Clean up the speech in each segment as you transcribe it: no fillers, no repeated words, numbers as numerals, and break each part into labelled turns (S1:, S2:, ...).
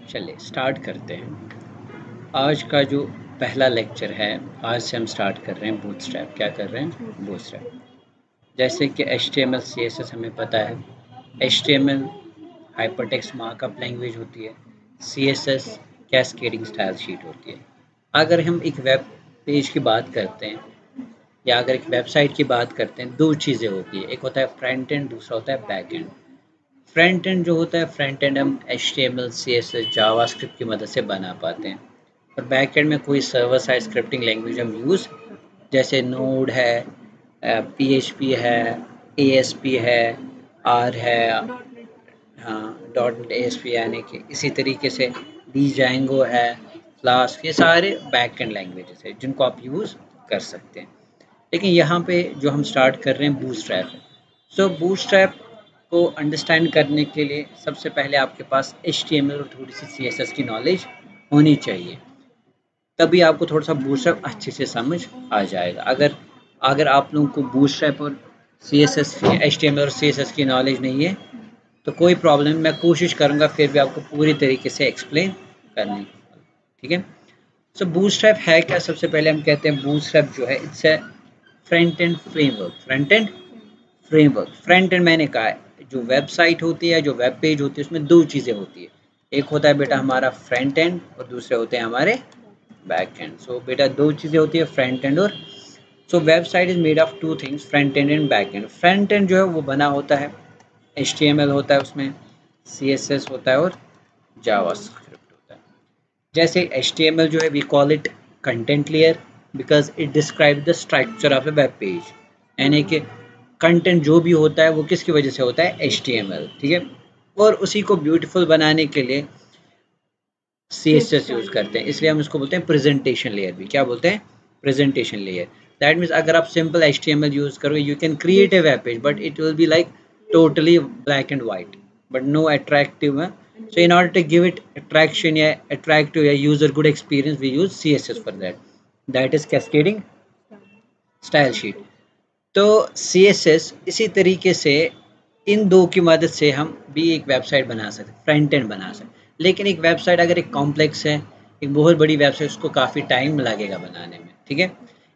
S1: चलिए स्टार्ट करते हैं। आज का जो पहला लेक्चर है, आज से हम स्टार्ट कर रहे हैं बूटस्ट्रैप। क्या कर रहे हैं? बूटस्ट्रैप। जैसे कि HTML CSS हमें पता है। HTML हाइपरटेक्स्ट मार्कअप लैंग्वेज होती है, CSS कैस्केडिंग स्टाइल शीट होती है। अगर हम एक वेब पेज की बात करते हैं या अगर एक वेबसाइट की बात करते हैं, दो चीज़ें होती है, एक होता है फ्रंट एंड, दूसरा होता है बैक एंड। फ्रंट एंड जो होता है, फ्रंट एंड हम HTML CSS जावास्क्रिप्ट की मदद से बना पाते हैं, और बैक एंड में कोई सर्वर साइड स्क्रिप्टिंग लैंग्वेज हम यूज़, जैसे नोड है, PHP है, ASP है, R है, हाँ .NET ASP, यानी कि इसी तरीके से Django है, फ्लास्क, ये सारे बैक एंड लैंग्वेजेस है जिनको आप यूज़ कर सकते हैं। लेकिन यहाँ पे जो हम स्टार्ट कर रहे हैं बूटस्ट्रैप है। सो बूटस्ट्रैप को अंडरस्टैंड करने के लिए सबसे पहले आपके पास HTML और थोड़ी सी CSS की नॉलेज होनी चाहिए, तभी आपको थोड़ा सा बूटस्ट्रैप अच्छे से समझ आ जाएगा। अगर अगर आप लोगों को बूटस्ट्रैप और CSS की, HTML और CSS की नॉलेज नहीं है तो कोई प्रॉब्लम, मैं कोशिश करूँगा फिर भी आपको पूरी तरीके से एक्सप्लेन करने की। ठीक है। सो बूटस्ट्रैप है क्या? सबसे पहले हम कहते हैं बूटस्ट्रैप जो है, it's a front end framework. Front end framework, front end मैंने कहा है, जो वेबसाइट होती है, जो वेब पेज होती है, उसमें दो चीज़ें होती है। एक होता है बेटा हमारा फ्रंट एंड और दूसरे होते हैं हमारे बैक एंड। सो बेटा दो चीज़ें होती है, फ्रंट एंड और, सो website is made of two things, front end and back and. Front end जो है वो बना होता है, HTML होता है उसमें, CSS होता है और जावास्क्रिप्ट होता है। जैसे HTML जो है, we call it content layer because it describe the structure of a web page, यानी कि कंटेंट जो भी होता है वो किसकी वजह से होता है? HTML। ठीक है। और उसी को ब्यूटीफुल बनाने के लिए CSS यूज़ करते हैं, इसलिए हम इसको बोलते हैं प्रेजेंटेशन लेयर भी। क्या बोलते हैं? Presentation layer. दैट मीन्स अगर आप सिंपल HTML यूज़ करोगे, you can create a web page but it will be like totally black and white, but no attractive. So in order to give it attraction, yeah, attractive, yeah, user good experience, we use CSS for that. That is cascading style sheet. तो CSS इसी तरीके से इन दो की मदद से हम भी एक वेबसाइट बना सकते, फ्रंट एंड बना सकते। लेकिन एक वेबसाइट अगर एक कॉम्प्लेक्स है, एक बहुत बड़ी वेबसाइट, उसको काफ़ी टाइम लगेगा बनाने में। ठीक है।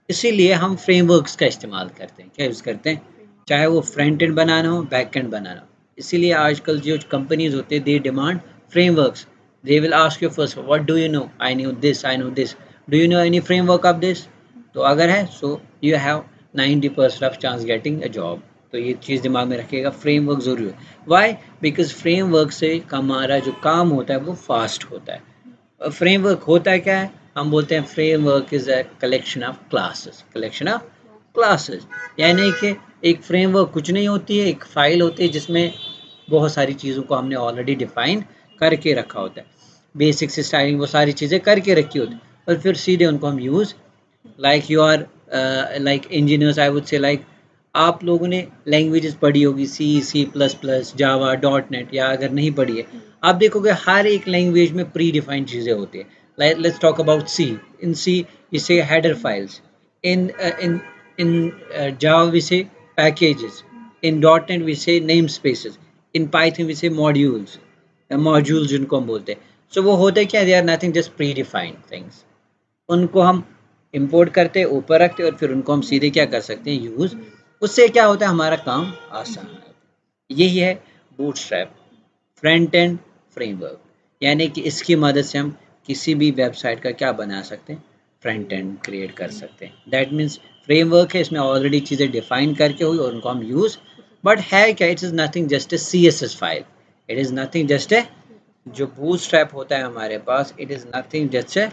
S1: इसीलिए हम फ्रेमवर्क्स का इस्तेमाल करते हैं। क्या यूज़ करते हैं? चाहे वो फ्रंट एंड बनाना हो, बैक एंड बनाना हो। इसीलिए आजकल जो कंपनीज होते हैं, they demand frameworks. They will ask you first, what do you know? I know this, I know this, do you know any framework of this? तो अगर है, so you have 90% of chance getting a job. तो ये चीज़ दिमाग में रखिएगा, framework ज़रूरी है। वाई? बिकॉज फ्रेमवर्क से हमारा जो काम होता है वो फास्ट होता है। फ्रेमवर्क होता है क्या है? हम बोलते हैं framework is a collection of classes. Collection of classes, यानी कि एक फ्रेमवर्क कुछ नहीं होती है, एक फाइल होती है जिसमें बहुत सारी चीज़ों को हमने ऑलरेडी डिफाइन करके रखा होता है। बेसिक से स्टाइलिंग वो सारी चीज़ें करके रखी होती है, और फिर सीधे उनको हम use, like you are like engineers, I would say, like आप लोगों ने लैंग्वेजेस पढ़ी होगी, C++, जावा, .NET, या अगर नहीं पढ़ी है, आप देखोगे हर एक लैंग्वेज में प्री डिफाइंड चीज़ें होती है। Like let's talk about C। In C we say header files, in Java we say packages, in .NET we say namespaces, in Python we say modules, modules जिनको हम बोलते हैं। So वो होते क्या? They are nothing just predefined things. उनको हम import करते, ऊपर रखते, और फिर उनको हम सीधे क्या कर सकते हैं? यूज़। उससे क्या होता है? हमारा काम आसान होता है। यही है बूटस्ट्रैप, फ्रंट एंड फ्रेमवर्क, यानी कि इसकी मदद से हम किसी भी वेबसाइट का क्या बना सकते हैं? फ्रंट एंड क्रिएट कर सकते हैं। दैट मीन्स फ्रेमवर्क है, इसमें ऑलरेडी चीज़ें डिफाइन करके हुई और उनको हम यूज़, बट है क्या? It is nothing just a CSS file. It is nothing just a, जो बूटस्ट्रैप होता है हमारे पास, it is nothing just a,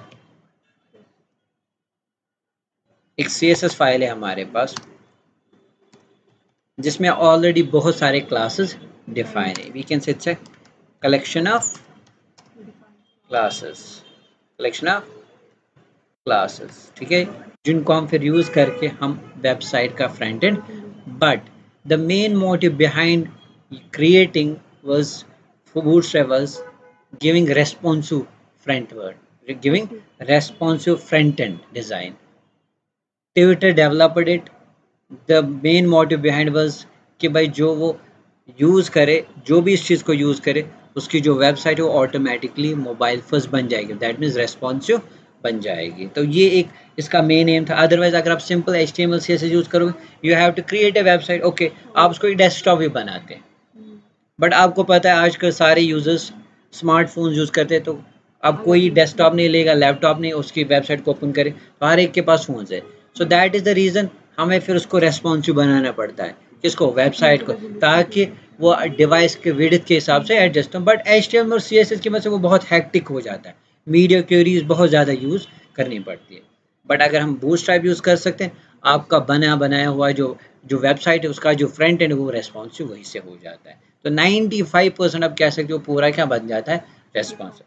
S1: एक CSS फाइल है हमारे पास जिसमें ऑलरेडी बहुत सारे क्लासेस डिफाइन है। We can say it's a collection of classes, collection of classes. ठीक है, जिनको हम फिर यूज करके हम वेबसाइट का front end, but the main motive behind creating was bootstrap was giving responsive front word, giving responsive front end design. Twitter developed it, the main motive behind was कि भाई जो वो यूज़ करे, जो भी इस चीज़ को यूज़ करे, उसकी जो वेबसाइट है वो ऑटोमेटिकली मोबाइल फर्स्ट बन जाएगी, दैट मीन्स रेस्पॉन्सिव बन जाएगी। तो ये एक इसका मेन एम था। अदरवाइज अगर आप सिंपल HTML CSS यूज करोगे, you have to create a website, okay आप उसको एक डेस्कटॉप भी बनाते हैं, बट आपको पता है आजकल सारे यूजर्स स्मार्टफोन यूज करते हैं, तो अब कोई डेस्कटॉप नहीं लेगा, लैपटॉप नहीं उसकी वेबसाइट को ओपन करे, तो हर एक के पास फोन है। So that is the reason हमें फिर उसको रेस्पॉन्सिव बनाना पड़ता है, किसको, वेबसाइट को, ताकि वो डिवाइस के विड्थ के हिसाब से एडजस्ट हो। बट HTML और CSS की वजह से वो बहुत हैक्टिक हो जाता है, मीडिया क्वेरीज बहुत ज़्यादा यूज़ करनी पड़ती है। बट अगर हम बूटस्ट्रैप यूज़ कर सकते हैं, आपका बनाया हुआ जो जो वेबसाइट है उसका जो फ्रंट एंड वो रेस्पॉन्सिव वहीं से हो जाता है। तो 95% आप कह सकते हो पूरा क्या बन जाता है, responsive.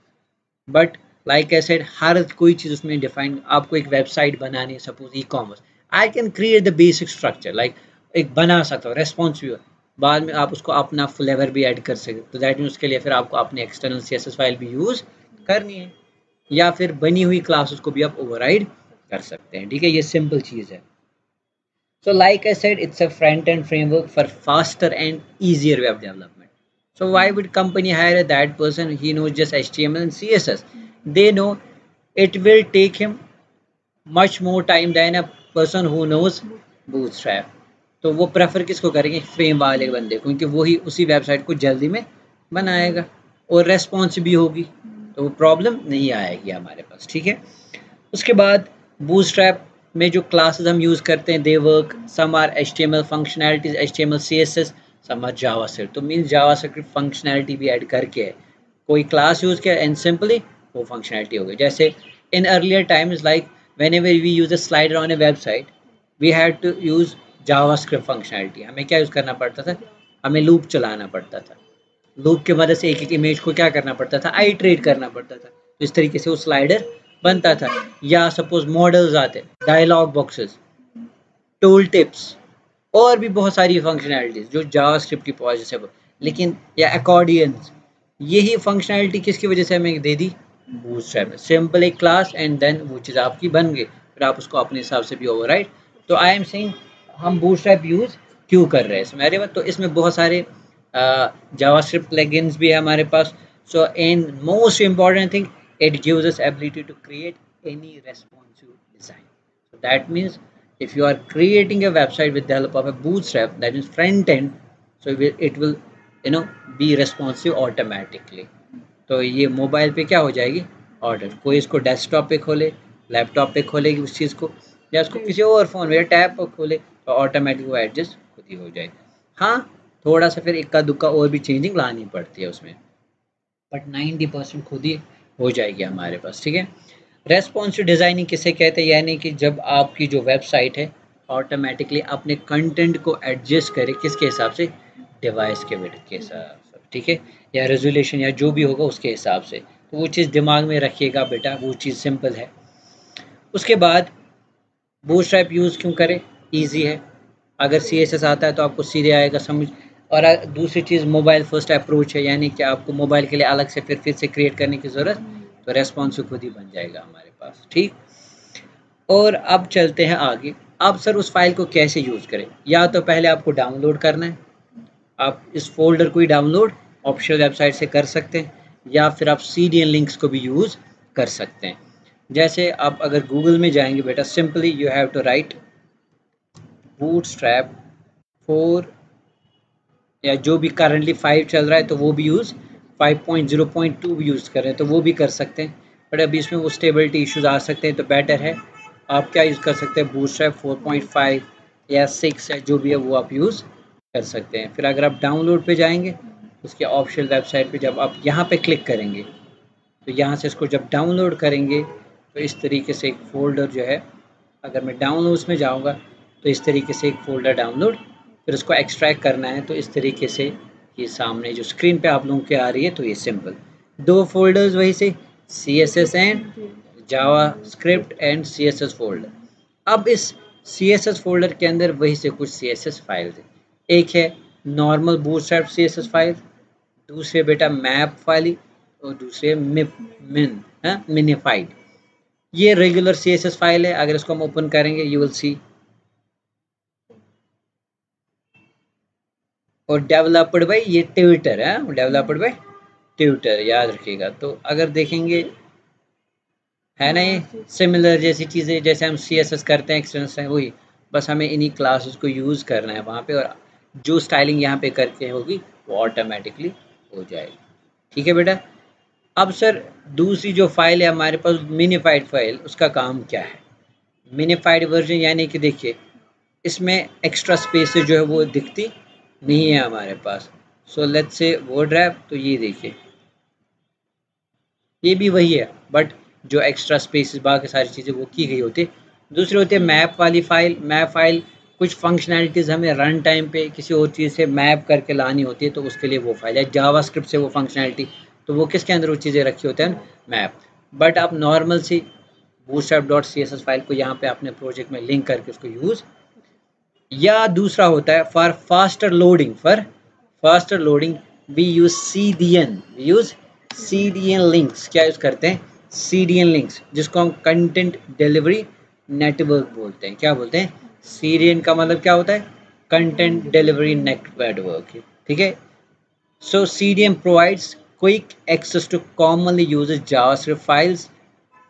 S1: But like I said, हर कोई चीज़ उसमें डिफाइन, आपको एक वेबसाइट बनानी है, suppose ecommerce, I can create the basic structure, like एक बना सकता हूँ रेस्पॉन्सिव, बाद में आप उसको अपना फ्लेवर भी ऐड कर सकते, तो दैट मीन उसके लिए फिर आपको अपनी एक्सटर्नल CSS फाइल भी यूज़ करनी है, या फिर बनी हुई क्लासेस को भी आप ओवरराइड कर सकते हैं। ठीक है, ये सिंपल चीज़ है। So like I said, it's a front-end framework for faster and easier web development. So why would company hire that person? He knows just HTML and CSS. They know it will take him much more time than a person who knows Bootstrap. तो वो prefer किसको करेंगे, frame वाले बंदे को, क्योंकि वही उसी वेबसाइट को जल्दी में बनाएगा और रेस्पॉन्स भी होगी, तो वो प्रॉब्लम नहीं आएगी हमारे पास। ठीक है, उसके बाद बूटस्ट्रैप में जो क्लासेस हम यूज़ करते हैं, they work, some are HTML functionalities, HTML CSS, some are JavaScript. तो मीन्स जावास्क्रिप्ट फंक्शनैलिटी भी ऐड करके कोई क्लास यूज़ किया एंड सिंपली वो फंक्शनैलिटी हो गई। जैसे in earlier times, like whenever we use a slider on a website, we had to use JavaScript functionality। हमें क्या यूज़ करना पड़ता था, हमें लूप चलाना पड़ता था, लूप की मदद से एक एक इमेज को क्या करना पड़ता था, आइट्रेट करना पड़ता था, तो इस तरीके से वो स्लाइडर बनता था। या सपोज मॉडल्स आते, डायलॉग बॉक्सेस, टूल टिप्स, और भी बहुत सारी फंक्शनैलिटीज जो जावास्क्रिप्ट की वजह से, लेकिन या अकॉर्डियंस, यही फंक्शनैलिटी किसकी वजह से हमें दे दी, बूटस्ट्रैप में। सिंपल एक क्लास एंड देन वो चीज़ आपकी बन गई, फिर आप उसको अपने हिसाब से भी ओवरराइड। तो आई एम सेइंग हम बूटस्ट्रैप यूज़ क्यों कर रहे हैं इसमें, अरे तो इसमें बहुत सारे जावास्क्रिप्ट प्लगइन्स भी है हमारे पास। So and most important thing, it gives us ability to create any responsive design. So that means if you are creating a website with the help of a bootstrap, that is front end, so it will be responsive automatically. तो ये mobile पे क्या हो जाएगी, order, कोई इसको desktop पे खोले, लैपटॉप पे खोलेगी उस चीज़ को, या उसको किसी और फोन में टैब पर खोले, तो ऑटोमेटिक वो एडजस्ट खुद ही हो जाएगा। हाँ, थोड़ा सा फिर इक्का दुक्का और भी चेंजिंग लानी पड़ती है उसमें, बट 90% खुद ही हो जाएगी हमारे पास। ठीक है, रेस्पॉन्सिव डिज़ाइनिंग किसे कहते हैं, यानी कि जब आपकी जो वेबसाइट है ऑटोमेटिकली अपने कंटेंट को एडजस्ट करे, किसके हिसाब से, डिवाइस के विड्थ के हिसाब से, ठीक है, या रेजोल्यूशन या जो भी होगा उसके हिसाब से। तो वो चीज़ दिमाग में रखिएगा बेटा, वो चीज़ सिंपल है। उसके बाद बूटस्ट्रैप यूज़ क्यों करें, ईजी है, अगर CSS आता है तो आपको सीधे आएगा समझ। और दूसरी चीज़ मोबाइल फर्स्ट अप्रोच है, यानी कि आपको मोबाइल के लिए अलग से फिर से क्रिएट करने की ज़रूरत, तो रेस्पॉन्सिव खुद ही बन जाएगा हमारे पास। ठीक, और अब चलते हैं आगे। आप सर उस फाइल को कैसे यूज़ करें, या तो पहले आपको डाउनलोड करना है, आप इस फोल्डर को ही डाउनलोड ऑफिशियल वेबसाइट से कर सकते हैं, या फिर आप CDN लिंक्स को भी यूज़ कर सकते हैं। जैसे आप अगर गूगल में जाएंगे बेटा, simply you have to write Bootstrap 4, या जो भी करंटली 5 चल रहा है तो वो भी यूज़, 5.0.2 भी यूज़ कर रहे हैं तो वो भी कर सकते हैं, बट अभी इसमें वो स्टेबिलिटी इश्यूज आ सकते हैं, तो बेटर है आप क्या यूज़ कर सकते हैं, बूटस्ट्रैप 4.5 या 6 है जो भी है वो आप यूज़ कर सकते हैं। फिर अगर आप डाउनलोड पे जाएंगे, उसके ऑफिशियल वेबसाइट पे जब आप यहाँ पे क्लिक करेंगे, तो यहाँ से इसको जब डाउनलोड करेंगे तो इस तरीके से एक फ़ोल्डर जो है, अगर मैं डाउनलोड्स में जाऊँगा तो इस तरीके से एक फ़ोल्डर डाउनलोड, फिर उसको एक्सट्रैक्ट करना है, तो इस तरीके से ये सामने जो स्क्रीन पे आप लोगों के आ रही है, तो ये सिंपल 2 फोल्डर्स वही से, CSS and JavaScript and CSS folder. अब इस CSS फोल्डर के अंदर वही से कुछ CSS फाइल्स है, एक है नॉर्मल बूटस्ट्रैप CSS फाइल, दूसरे बेटा मैप फाइल, और दूसरे मिनिफाइड। ये रेगुलर CSS फाइल है, अगर इसको हम ओपन करेंगे यू विल सी, और डेवलप्ड बाय ये ट्विटर है, डेवलप्ड बाय ट्यूटर, याद रखिएगा। तो अगर देखेंगे है ना ये सिमिलर जैसी चीज़ें, जैसे हम CSS करते हैं एक्सटेंशन, वही बस हमें इन्हीं क्लासेस को यूज़ करना है वहाँ पे, और जो स्टाइलिंग यहाँ पे करके होगी वो ऑटोमेटिकली हो जाएगी। ठीक है बेटा। अब सर दूसरी जो फाइल है हमारे पास मिनिफाइड फाइल, उसका काम क्या है? मिनिफाइड वर्जन यानी कि देखिए इसमें एक्स्ट्रा स्पेस जो है वो दिखती नहीं है हमारे पास। So let's say word wrap, तो ये देखिए ये भी वही है, बट जो एक्स्ट्रा स्पेस बाकी सारी चीज़ें वो की गई होती है। दूसरी होती है मैप वाली फाइल। मैप फाइल कुछ फंक्शनैलिटीज़ हमें रन टाइम पे किसी और चीज़ से मैप करके लानी होती है, तो उसके लिए वो फाइल है। जावास्क्रिप्ट से वो फंक्शनैलिटी, तो वो किसके अंदर वो चीज़ें रखी होती हैं? मैप। बट आप नॉर्मल सी bootstrap.css फाइल को यहाँ पे अपने प्रोजेक्ट में लिंक करके उसको यूज़, या दूसरा होता है for faster loading. We use CDN links. क्या यूज करते हैं? CDN लिंक्स, जिसको हम कंटेंट डिलीवरी नेटवर्क बोलते हैं। क्या बोलते हैं? CDN का मतलब क्या होता है? Content delivery network. ठीक है। So CDN provides quick access to commonly used JavaScript files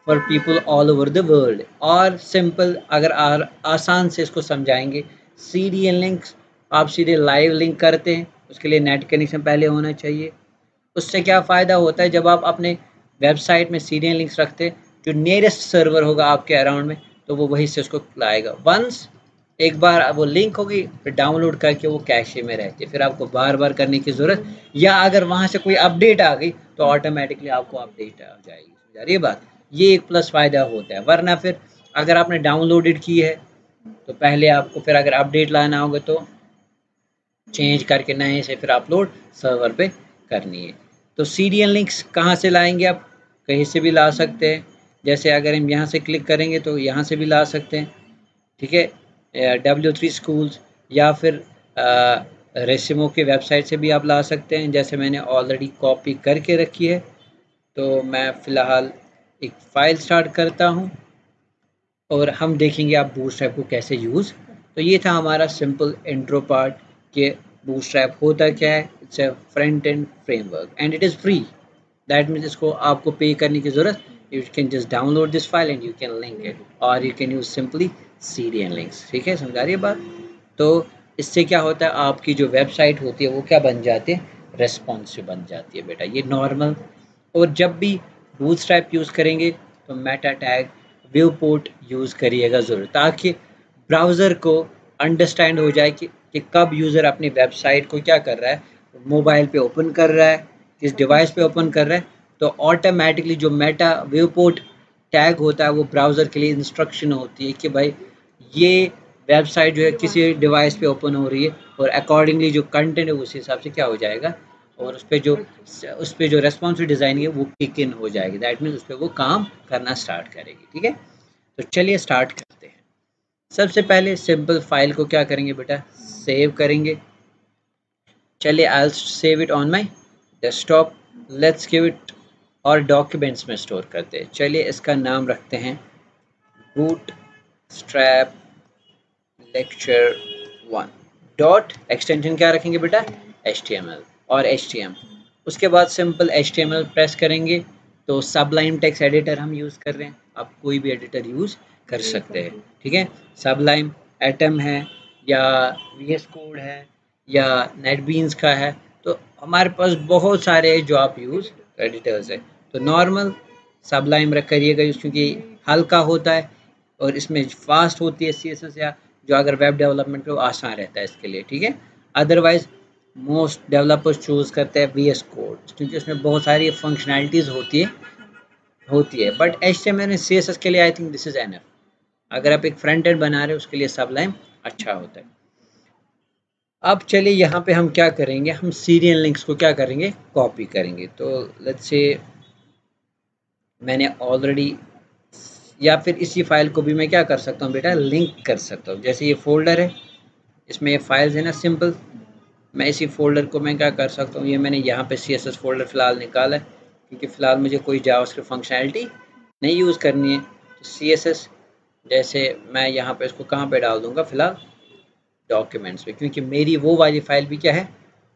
S1: for people all over the world. और सिंपल अगर आसान से इसको समझाएंगे, CDN लिंक्स आप सीधे लाइव लिंक करते हैं, उसके लिए नेट कनेक्शन पहले होना चाहिए। उससे क्या फ़ायदा होता है, जब आप अपने वेबसाइट में CDN लिंक्स रखते हैं, जो नियरेस्ट सर्वर होगा आपके अराउंड में, तो वो वहीं से उसको लाएगा। वंस एक बार वो लिंक होगी, फिर डाउनलोड करके वो कैशे में रहती है, फिर आपको बार बार करने की ज़रूरत, या अगर वहाँ से कोई अपडेट आ गई तो ऑटोमेटिकली आपको अपडेट आ जाएगी। समझा रही है बात? ये एक प्लस फ़ायदा होता है। वरना फिर अगर आपने डाउनलोडेड की है तो पहले आपको फिर अगर अपडेट लाना होगा तो चेंज करके नए से फिर अपलोड सर्वर पे करनी है। तो CDN लिंक्स कहाँ से लाएंगे? आप कहीं से भी ला सकते हैं। जैसे अगर हम यहाँ से क्लिक करेंगे तो यहाँ से भी ला सकते हैं। ठीक है। W3 स्कूल्स या फिर रेसिमो की वेबसाइट से भी आप ला सकते हैं, जैसे मैंने ऑलरेडी कॉपी करके रखी है। तो मैं फ़िलहाल एक फ़ाइल स्टार्ट करता हूँ और हम देखेंगे आप बूटस्ट्रैप को कैसे यूज़। तो ये था हमारा सिंपल इंट्रो पार्ट कि बूटस्ट्रैप होता क्या है। It's a front end framework and it is free. That means इसको आपको पे करने की ज़रूरत, you can just download this file and you can link it, और you can use simply CDN links. ठीक है, समझा रही है बात? तो इससे क्या होता है, आपकी जो वेबसाइट होती है वो क्या बन जाती है? रेस्पॉन्सिव बन जाती है बेटा, ये नॉर्मल। और जब भी बूटस्ट्रैप यूज़ करेंगे तो Meta tag view port use करिएगा ज़रूर, ताकि ब्राउज़र को अंडरस्टैंड हो जाए कि कब यूज़र अपनी वेबसाइट को क्या कर रहा है, मोबाइल पे ओपन कर रहा है, किस डिवाइस पे ओपन कर रहा है। तो ऑटोमेटिकली जो मेटा व्यू पोर्ट टैग होता है वो ब्राउज़र के लिए इंस्ट्रक्शन होती है कि भाई ये वेबसाइट जो है किसी डिवाइस पे ओपन हो रही है, और अकॉर्डिंगली जो कंटेंट है उस हिसाब से क्या हो जाएगा, और उस पर जो रेस्पॉन्सिव डिज़ाइन है वो किक इन हो जाएगी। दैट मीन्स उस पर वो काम करना स्टार्ट करेगी। ठीक है, तो चलिए स्टार्ट करते हैं। सबसे पहले सिंपल फाइल को क्या करेंगे बेटा? सेव करेंगे। चलिए I will save it on my desktop. Let's give it, और डॉक्यूमेंट्स में स्टोर करते हैं। चलिए इसका नाम रखते हैं बूटस्ट्रैप लेक्चर 1 डॉट, एक्सटेंशन क्या रखेंगे बेटा? HTML और HTML। उसके बाद सिंपल HTML प्रेस करेंगे तो सबलाइम टेक्स्ट एडिटर हम यूज़ कर रहे हैं, आप कोई भी एडिटर यूज़ कर सकते हैं। ठीक है, सबलाइम, एटम है, या VS कोड है, या नेटबीन्स का है, तो हमारे पास बहुत सारे जो आप यूज़ एडिटर्स है। तो नॉर्मल सबलाइम रख करिएगा क्योंकि हल्का होता है और इसमें फास्ट होती है CSS, या जो अगर वेब डेवलपमेंट पे आसान रहता है इसके लिए। ठीक है, अदरवाइज मोस्ट डेवलपर्स चूज़ करते हैं VS कोड क्योंकि उसमें बहुत सारी फंक्शनैलिटीज़ होती है। बट HTML और CSS के लिए I think this is enough. अगर आप एक फ्रंट एंड बना रहे हो उसके लिए सबलाइम अच्छा होता है। अब चलिए यहाँ पे हम क्या करेंगे, हम CDN लिंक्स को क्या करेंगे? कॉपी करेंगे। तो लेट्स से मैंने ऑलरेडी, या फिर इसी फाइल को भी मैं क्या कर सकता हूँ बेटा? लिंक कर सकता हूँ। जैसे ये फोल्डर है, इसमें ये फाइल्स है ना सिंपल, मैं इसी फोल्डर को मैं क्या कर सकता हूँ, ये मैंने यहाँ पे CSS फोल्डर फ़िलहाल निकाला है क्योंकि फ़िलहाल मुझे कोई जावास्क्रिप्ट फंक्शनैलिटी नहीं यूज़ करनी है। तो CSS जैसे मैं यहाँ पे इसको कहाँ पे डाल दूँगा? फ़िलहाल डॉक्यूमेंट्स पे, क्योंकि मेरी वो वाली फाइल भी क्या है?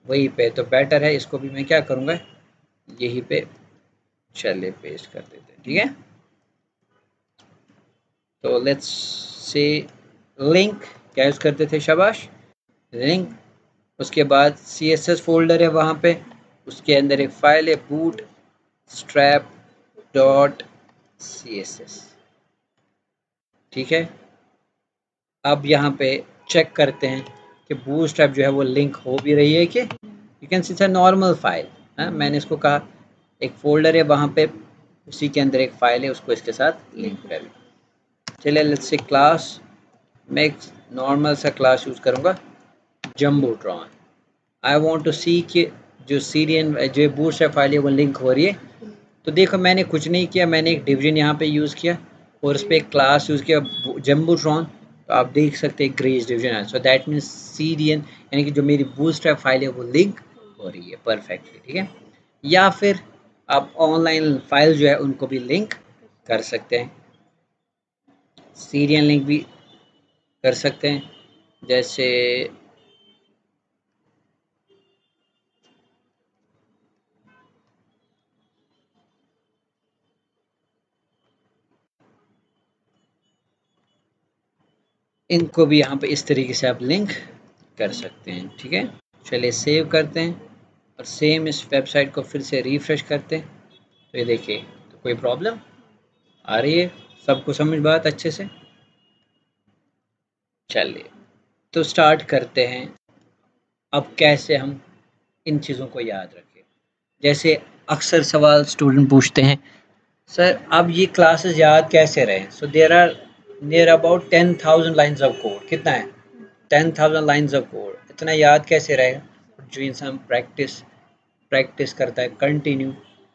S1: वहीं पे। तो बेटर है इसको भी मैं क्या करूँगा? यहीं पे चलिए पेस्ट कर देते हैं, ठीक है। तो लेट्स से लिंक क्या यूज़ करते थे, शाबाश, लिंक। उसके बाद CSS फोल्डर है वहाँ पे, उसके अंदर एक फाइल है बूट स्ट्रैप डॉट CSS, ठीक है। अब यहाँ पे चेक करते हैं कि बूटस्ट्रैप जो है वो लिंक हो भी रही है कि, you can see it's a normal file. मैंने इसको कहा एक फोल्डर है वहाँ पे, उसी के अंदर एक फाइल है, उसको इसके साथ लिंक करें। चलिए लेट्स से क्लास, मैं एक नॉर्मल सा क्लास यूज़ करूँगा जम्बोट्रॉन। आई वांट टू सी कि जो सीरियन जो बूटस्ट्रैप फाइल है वो लिंक हो रही है। तो देखो मैंने कुछ नहीं किया, मैंने एक डिवीजन यहाँ पे यूज़ किया और उस पर एक क्लास यूज़ किया जम्बोट्रॉन। तो आप देख सकते हैं ग्रेज डिवीजन है, सो दैट मीन्स सीरियन यानी कि जो मेरी बूटस्ट्रैप फाइल है वो लिंक हो रही है परफेक्टली, ठीक है। या फिर आप ऑनलाइन फाइल जो है उनको भी लिंक कर सकते हैं, सीरियन लिंक भी कर सकते हैं। जैसे इनको भी यहाँ पे इस तरीके से आप लिंक कर सकते हैं, ठीक है। चलिए सेव करते हैं और सेम इस वेबसाइट को फिर से रिफ्रेश करते हैं। तो ये देखिए, तो कोई प्रॉब्लम आ रही है, सबको समझ बात अच्छे से। चलिए तो स्टार्ट करते हैं। अब कैसे हम इन चीज़ों को याद रखें। जैसे अक्सर सवाल स्टूडेंट पूछते हैं, सर अब ये क्लासेस याद कैसे रहें। So there are near about 10,000 lines of code. कितना है, 10,000 लाइन्स ऑफ कोड। इतना याद कैसे रहेगा। जो इंसान प्रैक्टिस करता है कंटिन्यू,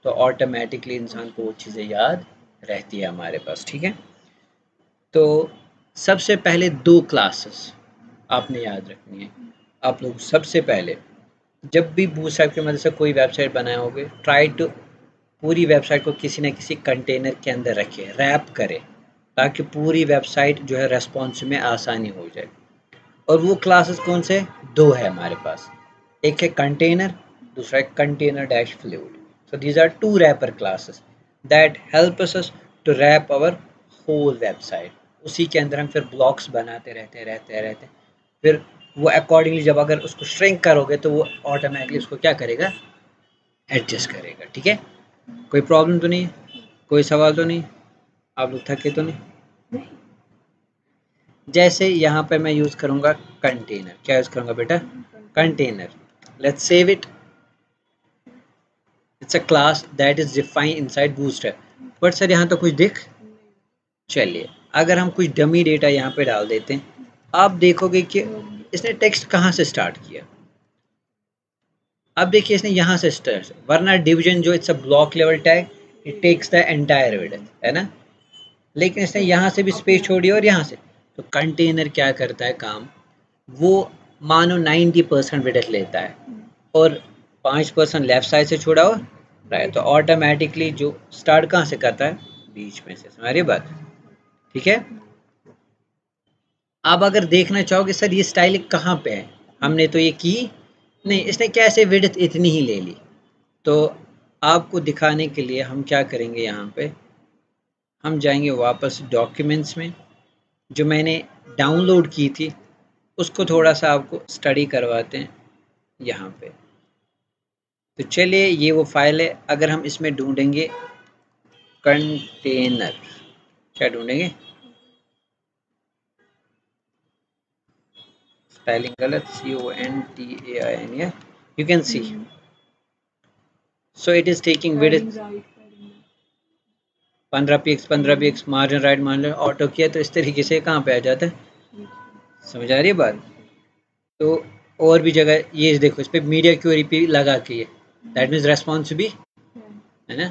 S1: तो ऑटोमेटिकली इंसान को वो चीज़ें याद रहती है हमारे पास, ठीक है। तो सबसे पहले दो क्लासेस आपने याद रखनी है। आप लोग सबसे पहले जब भी बूटस्ट्रैप की मदद से कोई वेबसाइट बनाए होगे, ट्राई टू पूरी वेबसाइट को किसी न किसी कंटेनर के अंदर रखें, रैप करें, ताकि पूरी वेबसाइट जो है रेस्पॉन्स में आसानी हो जाए। और वो क्लासेस कौन से, दो है हमारे पास, एक है कंटेनर, दूसरा है container dash fluid. So these are two wrapper classes that help us to wrap our whole website. उसी के अंदर हम फिर ब्लॉक्स बनाते रहते फिर वो अकॉर्डिंगली जब अगर उसको श्रिंक करोगे तो वो ऑटोमेटिकली उसको क्या करेगा, एडजस्ट करेगा, ठीक है। कोई प्रॉब्लम तो नहीं, कोई सवाल तो नहीं, आप लोग थके तो नहीं। जैसे यहाँ पे मैं यूज़ करूँगा कंटेनर, क्या यूज़ करूँगा बेटा, container. Let's save it. It's a class that is defined inside bootstrap. But sir यहाँ तो कुछ दिख, चलिए अगर हम कुछ डमी डेटा यहाँ पे डाल देते हैं, आप देखोगे कि इसने टेक्स्ट कहाँ से स्टार्ट किया। अब देखिए इसने यहाँ से स्टार्ट, वरना डिवीजन जो it's a block level tag, it takes the entire width, है ना। लेकिन इसने यहाँ से भी स्पेस छोड़ी और यहाँ से। तो कंटेनर क्या करता है काम, वो मानो 90% विड्थ लेता है और 5% लेफ्ट साइड से छोड़ा हो राइट, तो ऑटोमेटिकली जो स्टार्ट कहाँ से करता है, बीच में से। हमारी बात ठीक है। आप अगर देखना चाहोगे सर ये स्टाइलिंग कहाँ पे है, हमने तो ये की नहीं, इसने कैसे विड्थ इतनी ही ले ली। तो आपको दिखाने के लिए हम क्या करेंगे, यहाँ पे हम जाएंगे वापस डॉक्यूमेंट्स में, जो मैंने डाउनलोड की थी उसको थोड़ा सा आपको स्टडी करवाते हैं यहाँ पे। तो चलिए ये वो फाइल है, अगर हम इसमें ढूंढेंगे कंटेनर, क्या ढूंढेंगे, स्पेलिंग गलत, CONTAIN, you can see. So it is taking width 15 px margin right मान लो ऑटो किया, तो इस तरीके से कहाँ पे आ जाता है, समझ आ रही है बात। तो और भी जगह ये देखो, इस पर मीडिया क्यूरी पे लगा के ये, दैट मीन्स रेस्पॉन्स भी है ना।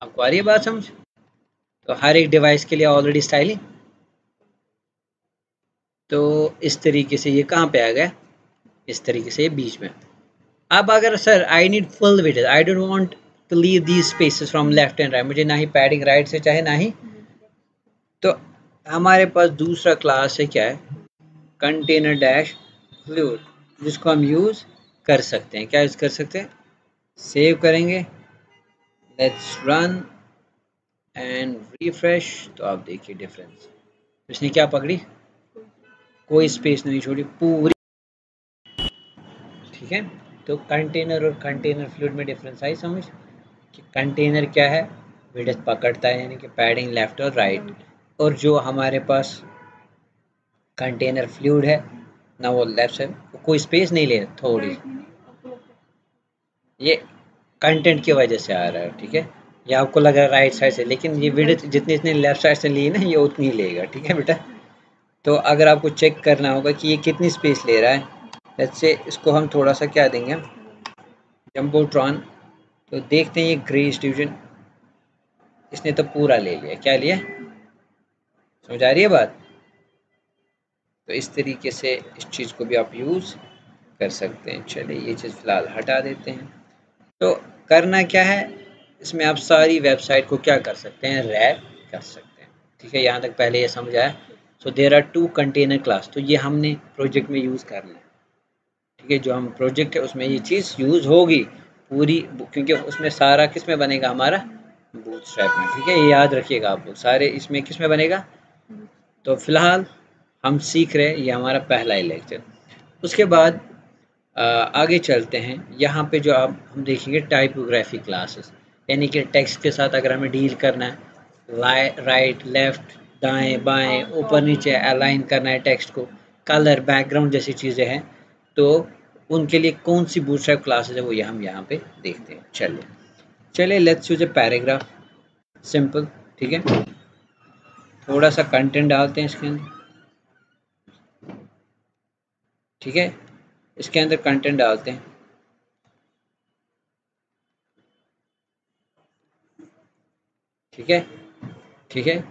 S1: आपको आ रही है बात समझ। तो हर एक डिवाइस के लिए ऑलरेडी स्टाइलिंग। तो इस तरीके से ये कहाँ पे आ गया, इस तरीके से बीच में। अब अगर sir I need full width, I don't want to leave these spaces from left and right, मुझे ना ही पैडिंग राइट से चाहे ना ही, तो हमारे पास दूसरा क्लास है, क्या है, कंटेनर डैश फ्लूइड, जिसको हम यूज़ कर सकते हैं। क्या यूज़ कर सकते हैं, सेव करेंगे लेट्स रन एंड रिफ्रेश। तो आप देखिए डिफरेंस, इसने क्या पकड़ी, कोई स्पेस नहीं छोड़ी, पूरी। ठीक है, तो कंटेनर और कंटेनर फ्लूइड में डिफरेंस आई समझ कि कंटेनर क्या है, विड्थ पकड़ता है यानी कि पैडिंग लेफ्ट और राइट, और जो हमारे पास कंटेनर फ्लूइड है ना, वो लेफ्ट साइड कोई स्पेस नहीं ले, थोड़ी, ये कंटेंट की वजह से आ रहा है। ठीक है, ये आपको लग रहा है राइट साइड से, लेकिन ये विड्थ जितनी जितनी लेफ्ट साइड से ली है ना, ये उतनी लेगा। ठीक है बेटा, तो अगर आपको चेक करना होगा कि ये कितनी स्पेस ले रहा है, लेट्स से इसको हम थोड़ा सा क्या देंगे, जम्बोट्रॉन, तो देखते हैं ये ग्रे डिस्ट्रीब्यूशन, इसने तो पूरा ले लिया। क्या लिया, समझ आ रही है बात। तो इस तरीके से इस चीज़ को भी आप यूज़ कर सकते हैं। चलिए ये चीज़ फ़िलहाल हटा देते हैं। तो करना क्या है, इसमें आप सारी वेबसाइट को क्या कर सकते हैं, रैप कर सकते हैं। ठीक है, यहाँ तक पहले ये समझ आया। So there are 2 container class, तो ये हमने प्रोजेक्ट में यूज़ करना है। ठीक है, जो हम प्रोजेक्ट है उसमें ये चीज़ यूज़ होगी पूरी, क्योंकि उसमें सारा किस में बनेगा, हमारा बूटस्ट्रैप में। ठीक है, ये याद रखिएगा आप लोग, सारे इसमें किस में बनेगा। तो फिलहाल हम सीख रहे हैं, ये हमारा पहला ही लेक्चर। उसके बाद आगे चलते हैं। यहाँ पे जो आप हम देखेंगे टाइपोग्राफी क्लासेस, यानी कि टेक्स्ट के साथ अगर हमें डील करना है, राइट लेफ्ट दाएं बाएं ऊपर नीचे अलाइन करना है टेक्स्ट को, कलर बैकग्राउंड जैसी चीज़ें हैं, तो उनके लिए कौन सी बूटस्ट्रैप क्लासेस है वो ये हम यहाँ पे देखते हैं। चलिए चलिए let's use a paragraph, simple. ठीक है, थोड़ा सा कंटेंट डालते हैं इसके अंदर। ठीक है, इसके अंदर कंटेंट डालते हैं। ठीक है, ठीक है,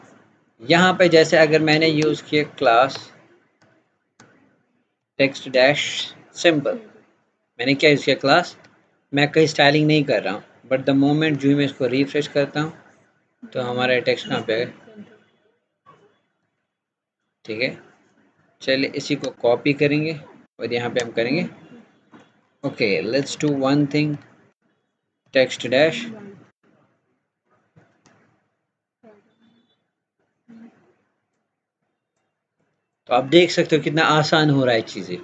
S1: यहाँ पे जैसे अगर मैंने यूज़ किया क्लास टेक्स्ट डैश सिंपल, मैंने क्या यूज़ किया, क्लास, मैं कहीं स्टाइलिंग नहीं कर रहा हूँ, बट द मोमेंट जो मैं इसको रिफ्रेश करता हूँ तो हमारा टेक्स्ट कहाँ पे है। ठीक है, चलिए इसी को कॉपी करेंगे और यहाँ पे हम करेंगे okay, let's do one thing, text dash, तो आप देख सकते हो कितना आसान हो रहा है चीज़ें।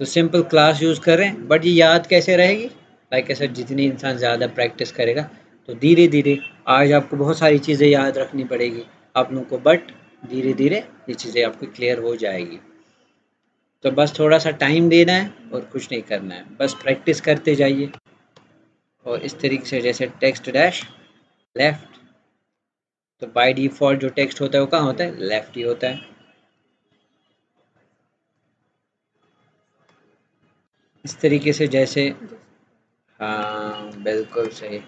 S1: तो सिंपल क्लास यूज़ कर रहे हैं, बट ये याद कैसे रहेगी, लाइक ऐसे जितनी इंसान ज़्यादा प्रैक्टिस करेगा तो धीरे धीरे, आज आपको बहुत सारी चीज़ें याद रखनी पड़ेगी आप लोगों को, बट धीरे धीरे ये चीज़ें आपको क्लियर हो जाएगी। तो बस थोड़ा सा टाइम देना है और कुछ नहीं करना है, बस प्रैक्टिस करते जाइए। और इस तरीके से जैसे टेक्स्ट डैश लेफ्ट, तो बाय डिफ़ॉल्ट जो टेक्स्ट होता है वो कहाँ होता है, लेफ्ट ही होता है। इस तरीके से जैसे, हाँ बिल्कुल सही,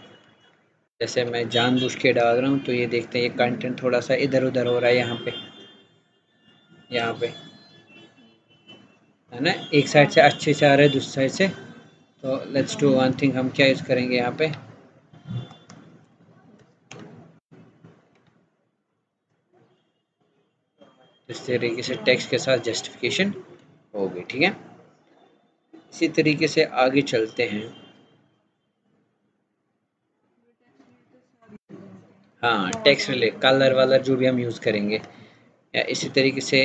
S1: जैसे मैं जानबूझ के डाल रहा हूँ, तो ये देखते हैं ये कंटेंट थोड़ा सा इधर उधर हो रहा है, यहाँ पे है ना, एक साइड से अच्छे से आ रहा है, दूसरी साइड से। तो लेट्स डू वन थिंग, हम क्या यूज़ करेंगे यहाँ पे, इस तरीके से टेक्स्ट के साथ जस्टिफिकेशन हो गई। ठीक है, इसी तरीके से आगे चलते हैं। हाँ, टेक्स्ट रिलेट कलर वालर जो भी हम यूज़ करेंगे, या इसी तरीके से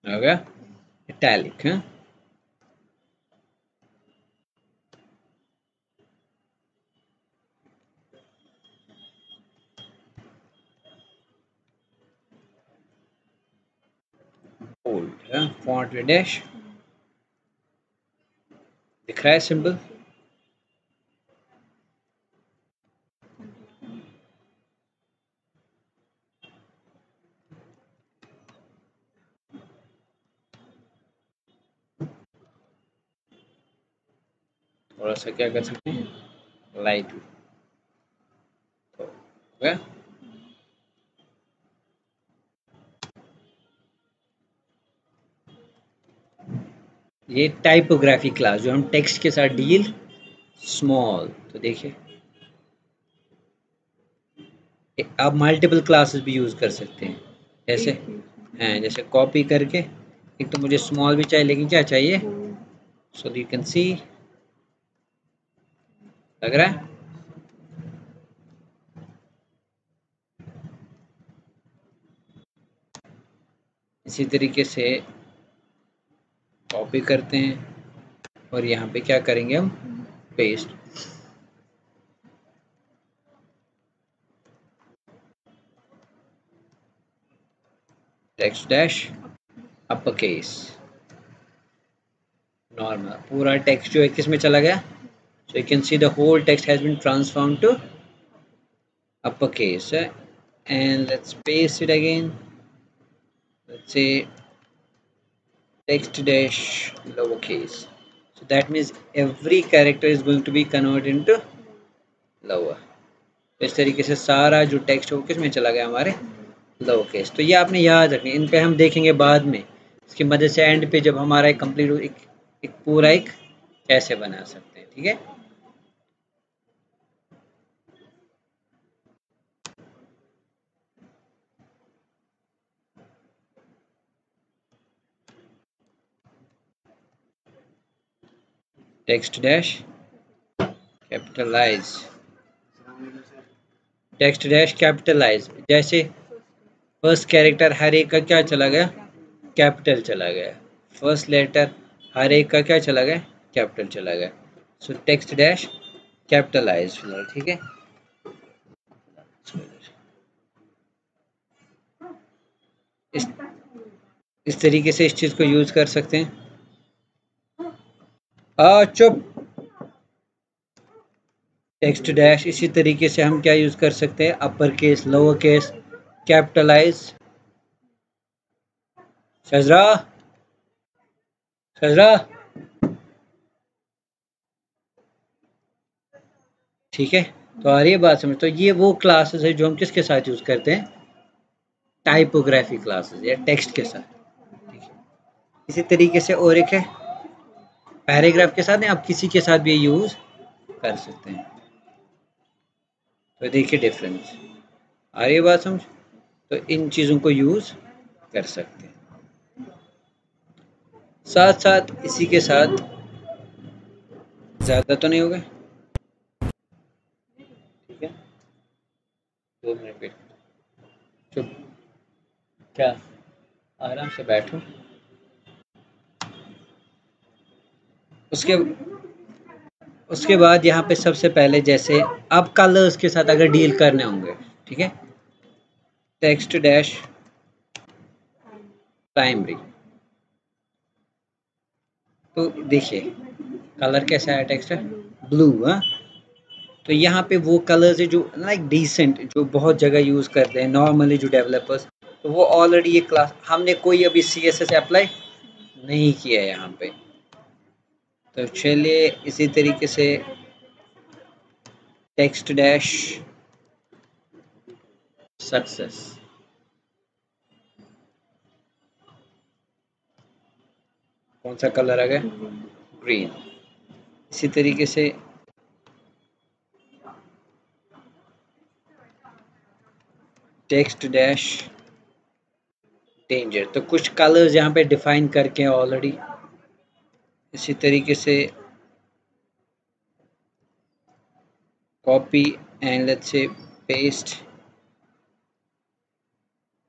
S1: हो गया इटैलिक। हाँ, बोल्ड, हाँ, फॉन्ट में डैश दिख रहा है सिंबल। थोड़ा सा क्या कर सकते हैं, लाइट, तो हो गया। ये टाइपोग्राफी क्लास जो हम टेक्स्ट के साथ डील स्मॉल। तो देखिए आप मल्टीपल क्लासेस भी यूज़ कर सकते हैं, जैसे हैं, जैसे कॉपी करके, एक तो मुझे स्मॉल भी चाहिए लेकिन क्या चाहिए, सो यू कैन सी, लग रहा है। इसी तरीके से कॉपी करते हैं और यहाँ पे क्या करेंगे हम, paste. Text dash upper case, normal, पूरा टेक्स्ट जो है किस में चला गया, so you can see the whole text has been transformed to uppercase, and let's paste it again. Let's say text dash lowercase, so that means every character is going to be converted into lower. तो इस तरीके से सारा जो text हो किस में चला गया, हमारे लोअर केस। तो ये आपने याद रखनी, इन पे हम देखेंगे बाद में, इसकी मदद से एंड पे जब हमारा एक कंप्लीट एक पूरा एक कैसे बना सकते हैं, ठीक है। Text dash capitalize, text dash capitalize, जैसे फर्स्ट कैरेक्टर हर एक का क्या चला गया, कैपिटल चला गया, फर्स्ट लेटर हर एक का क्या चला गया, कैपिटल चला गया। सो टेक्स्ट डैश कैपिटलाइज फिलहाल, ठीक है। इस तरीके से इस चीज को यूज कर सकते हैं। चुप। टेक्स्ट डैश इसी तरीके से हम क्या यूज कर सकते हैं, upper case, lower case, capitalise. शजरा, शजरा, ठीक है। तो आ रही है बात समझ। तो ये वो क्लासेस है जो हम किसके साथ यूज करते हैं, टाइपोग्राफी क्लासेस या टेक्स्ट के साथ, ठीक है। इसी तरीके से और एक है पैराग्राफ के साथ, नहीं आप किसी के साथ भी यूज कर सकते हैं। तो देखिए डिफरेंस, आ रही है बात समझ। तो इन चीज़ों को यूज कर सकते हैं। साथ साथ इसी के साथ, ज़्यादा तो नहीं हो गए, ठीक है, 2 मिनट वेट, चुप, क्या, आराम से बैठो। उसके उसके बाद यहाँ पे सबसे पहले, जैसे अब कलर्स के साथ अगर डील करने होंगे, ठीक है, टेक्स्ट डैश प्राइमरी। तो देखिए कलर कैसा है, टेक्स्ट है ब्लू, हाँ। तो यहाँ पे वो कलर्स है जो लाइक डिसेंट, जो बहुत जगह यूज़ करते हैं नॉर्मली जो डेवलपर्स, तो वो ऑलरेडी ये क्लास हमने कोई अभी CSS अप्लाई नहीं किया है यहाँ पे। तो चलिए इसी तरीके से टेक्स्ट डैश सक्सेस, कौन सा कलर आ गया, ग्रीन। इसी तरीके से टेक्स्ट डैश डेंजर, तो कुछ कलर्स यहाँ पे डिफाइन करके ऑलरेडी। इसी तरीके से copy and let's say paste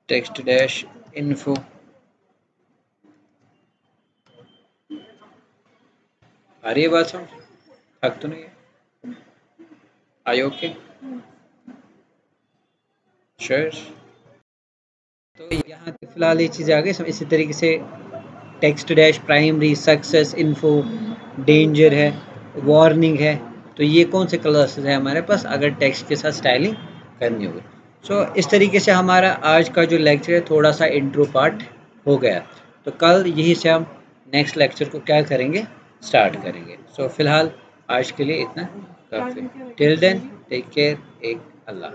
S1: text dash info, आ रही है बात समझ, थक तो नहीं है, आई ओके, श्योर। तो यहाँ तक फिलहाल ये चीज़ें आ गई। इसी तरीके से text dash primary, success, info, danger है, वार्निंग है। तो ये कौन से क्लासेस हैं हमारे पास अगर टेक्स्ट के साथ स्टाइलिंग करनी होगी। सो इस तरीके से हमारा आज का जो लेक्चर है थोड़ा सा इंट्रो पार्ट हो गया। तो कल यही से हम नेक्स्ट लेक्चर को क्या करेंगे, स्टार्ट करेंगे। सो फिलहाल आज के लिए इतना काफ़ी। टिल देन टेक केयर, एक अल्लाह।